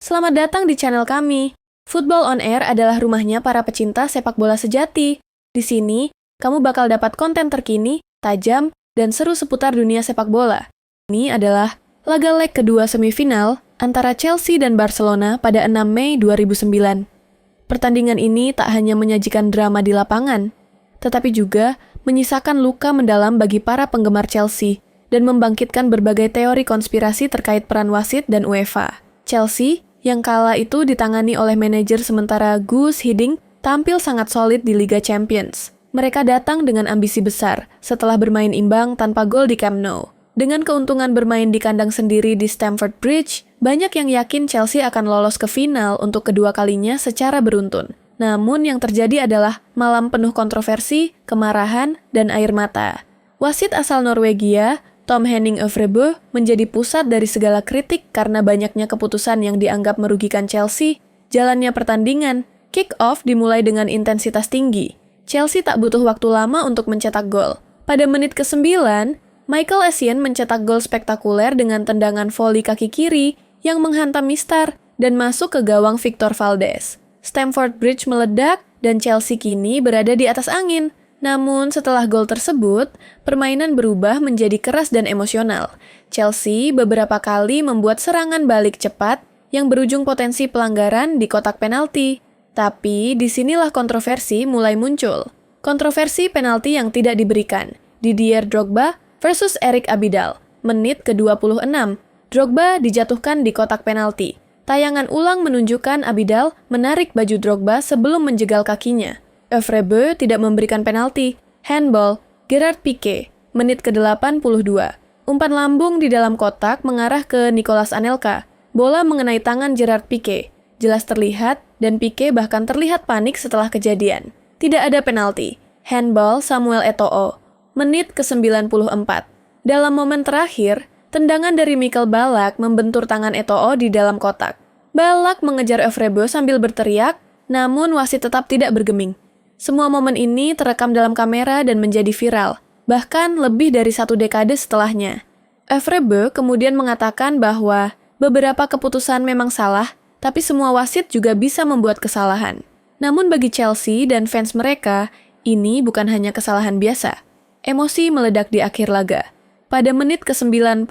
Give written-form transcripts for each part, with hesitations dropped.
Selamat datang di channel kami. Football on Air adalah rumahnya para pecinta sepak bola sejati. Di sini, kamu bakal dapat konten terkini, tajam, dan seru seputar dunia sepak bola. Ini adalah laga leg kedua semifinal antara Chelsea dan Barcelona pada 6 Mei 2009. Pertandingan ini tak hanya menyajikan drama di lapangan, tetapi juga menyisakan luka mendalam bagi para penggemar Chelsea dan membangkitkan berbagai teori konspirasi terkait peran wasit dan UEFA. Chelsea, yang kala itu ditangani oleh manajer sementara Guus Hiddink, tampil sangat solid di Liga Champions. Mereka datang dengan ambisi besar setelah bermain imbang tanpa gol di Camp Nou. Dengan keuntungan bermain di kandang sendiri di Stamford Bridge, banyak yang yakin Chelsea akan lolos ke final untuk kedua kalinya secara beruntun. Namun yang terjadi adalah malam penuh kontroversi, kemarahan, dan air mata. Wasit asal Norwegia, Tom Henning Øvrebø, menjadi pusat dari segala kritik karena banyaknya keputusan yang dianggap merugikan Chelsea. Jalannya pertandingan, kick-off dimulai dengan intensitas tinggi. Chelsea tak butuh waktu lama untuk mencetak gol. Pada menit ke-9, Michael Essien mencetak gol spektakuler dengan tendangan voli kaki kiri yang menghantam mistar dan masuk ke gawang Victor Valdes. Stamford Bridge meledak dan Chelsea kini berada di atas angin. Namun setelah gol tersebut, permainan berubah menjadi keras dan emosional. Chelsea beberapa kali membuat serangan balik cepat yang berujung potensi pelanggaran di kotak penalti. Tapi disinilah kontroversi mulai muncul. Kontroversi penalti yang tidak diberikan. Didier Drogba versus Eric Abidal, menit ke-26. Drogba dijatuhkan di kotak penalti. Tayangan ulang menunjukkan Abidal menarik baju Drogba sebelum menjegal kakinya. Øvrebø tidak memberikan penalti. Handball, Gerard Piqué, menit ke-82. Umpan lambung di dalam kotak mengarah ke Nicolas Anelka. Bola mengenai tangan Gerard Piqué. Jelas terlihat, dan Piqué bahkan terlihat panik setelah kejadian. Tidak ada penalti. Handball Samuel Eto'o, menit ke-94. Dalam momen terakhir, tendangan dari Mikel Ballack membentur tangan Eto'o di dalam kotak. Ballack mengejar Øvrebø sambil berteriak, namun wasit tetap tidak bergeming. Semua momen ini terekam dalam kamera dan menjadi viral, bahkan lebih dari 1 dekade setelahnya. Øvrebø kemudian mengatakan bahwa beberapa keputusan memang salah, tapi semua wasit juga bisa membuat kesalahan. Namun bagi Chelsea dan fans mereka, ini bukan hanya kesalahan biasa. Emosi meledak di akhir laga. Pada menit ke-93,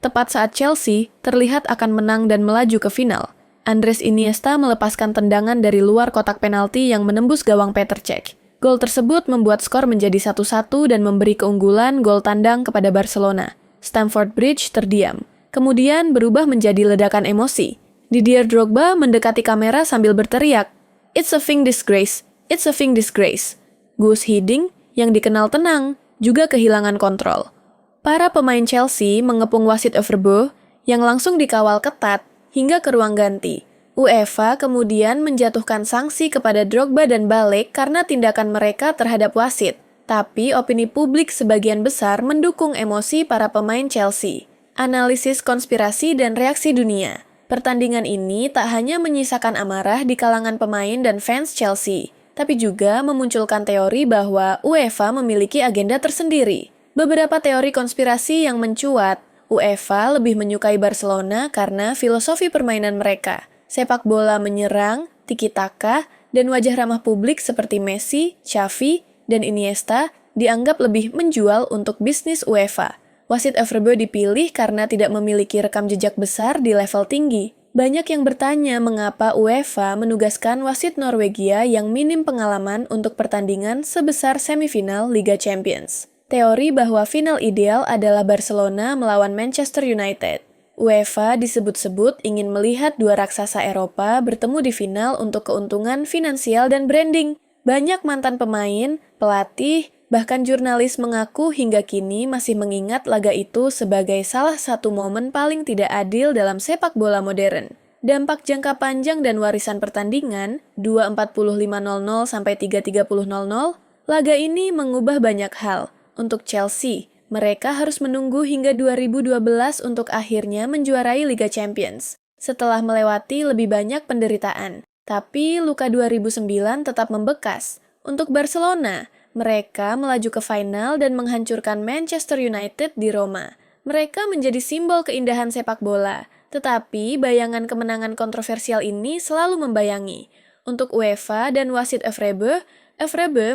tepat saat Chelsea terlihat akan menang dan melaju ke final, Andres Iniesta melepaskan tendangan dari luar kotak penalti yang menembus gawang Petr Cech. Gol tersebut membuat skor menjadi 1-1 dan memberi keunggulan gol tandang kepada Barcelona. Stamford Bridge terdiam, kemudian berubah menjadi ledakan emosi. Didier Drogba mendekati kamera sambil berteriak, "It's a Fing disgrace, it's a Fing disgrace." Guus Hiddink, yang dikenal tenang, juga kehilangan kontrol. Para pemain Chelsea mengepung wasit Øvrebø yang langsung dikawal ketat hingga ke ruang ganti. UEFA kemudian menjatuhkan sanksi kepada Drogba dan Ballack karena tindakan mereka terhadap wasit. Tapi opini publik sebagian besar mendukung emosi para pemain Chelsea. Analisis konspirasi dan reaksi dunia. Pertandingan ini tak hanya menyisakan amarah di kalangan pemain dan fans Chelsea, tapi juga memunculkan teori bahwa UEFA memiliki agenda tersendiri. Beberapa teori konspirasi yang mencuat, UEFA lebih menyukai Barcelona karena filosofi permainan mereka. Sepak bola menyerang, tiki-taka, dan wajah ramah publik seperti Messi, Xavi, dan Iniesta dianggap lebih menjual untuk bisnis UEFA. Wasit Øvrebø dipilih karena tidak memiliki rekam jejak besar di level tinggi. Banyak yang bertanya mengapa UEFA menugaskan wasit Norwegia yang minim pengalaman untuk pertandingan sebesar semifinal Liga Champions. Teori bahwa final ideal adalah Barcelona melawan Manchester United. UEFA disebut-sebut ingin melihat dua raksasa Eropa bertemu di final untuk keuntungan finansial dan branding. Banyak mantan pemain, pelatih, bahkan jurnalis mengaku hingga kini masih mengingat laga itu sebagai salah satu momen paling tidak adil dalam sepak bola modern. Dampak jangka panjang dan warisan pertandingan 2:45.00 sampai 3:30.00, laga ini mengubah banyak hal. Untuk Chelsea, mereka harus menunggu hingga 2012 untuk akhirnya menjuarai Liga Champions, setelah melewati lebih banyak penderitaan. Tapi luka 2009 tetap membekas. Untuk Barcelona, mereka melaju ke final dan menghancurkan Manchester United di Roma. Mereka menjadi simbol keindahan sepak bola, Tetapi bayangan kemenangan kontroversial ini selalu membayangi. Untuk UEFA dan wasit Efrebe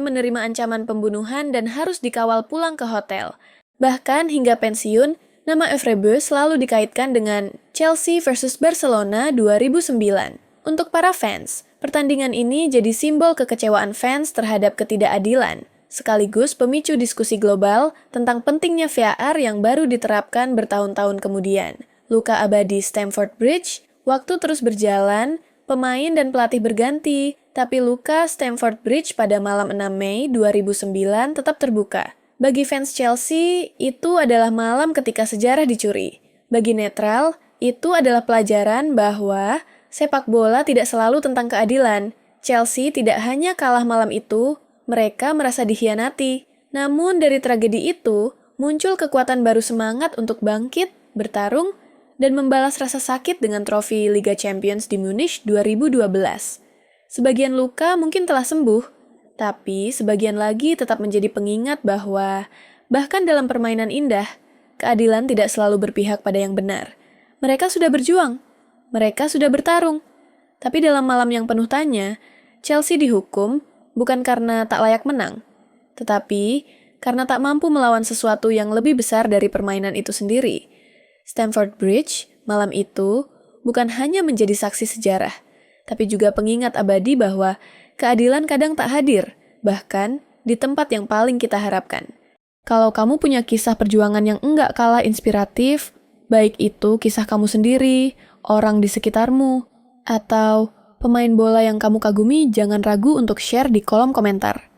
menerima ancaman pembunuhan dan harus dikawal pulang ke hotel. Bahkan hingga pensiun, nama Efrebe selalu dikaitkan dengan Chelsea versus Barcelona 2009. Untuk para fans, pertandingan ini jadi simbol kekecewaan fans terhadap ketidakadilan, sekaligus pemicu diskusi global tentang pentingnya VAR yang baru diterapkan bertahun-tahun kemudian. Luka abadi Stamford Bridge, waktu terus berjalan, pemain dan pelatih berganti, tapi luka Stamford Bridge pada malam 6 Mei 2009 tetap terbuka. Bagi fans Chelsea, itu adalah malam ketika sejarah dicuri. Bagi netral, itu adalah pelajaran bahwa sepak bola tidak selalu tentang keadilan. Chelsea tidak hanya kalah malam itu, mereka merasa dikhianati. Namun dari tragedi itu, muncul kekuatan baru semangat untuk bangkit, bertarung, dan membalas rasa sakit dengan trofi Liga Champions di Munich 2012. Sebagian luka mungkin telah sembuh, tapi sebagian lagi tetap menjadi pengingat bahwa bahkan dalam permainan indah, keadilan tidak selalu berpihak pada yang benar. Mereka sudah berjuang, mereka sudah bertarung, tapi dalam malam yang penuh tanya, Chelsea dihukum bukan karena tak layak menang, tetapi karena tak mampu melawan sesuatu yang lebih besar dari permainan itu sendiri. Stamford Bridge malam itu bukan hanya menjadi saksi sejarah, tapi juga pengingat abadi bahwa keadilan kadang tak hadir, bahkan di tempat yang paling kita harapkan. Kalau kamu punya kisah perjuangan yang enggak kalah inspiratif, baik itu kisah kamu sendiri, orang di sekitarmu, atau pemain bola yang kamu kagumi, jangan ragu untuk share di kolom komentar.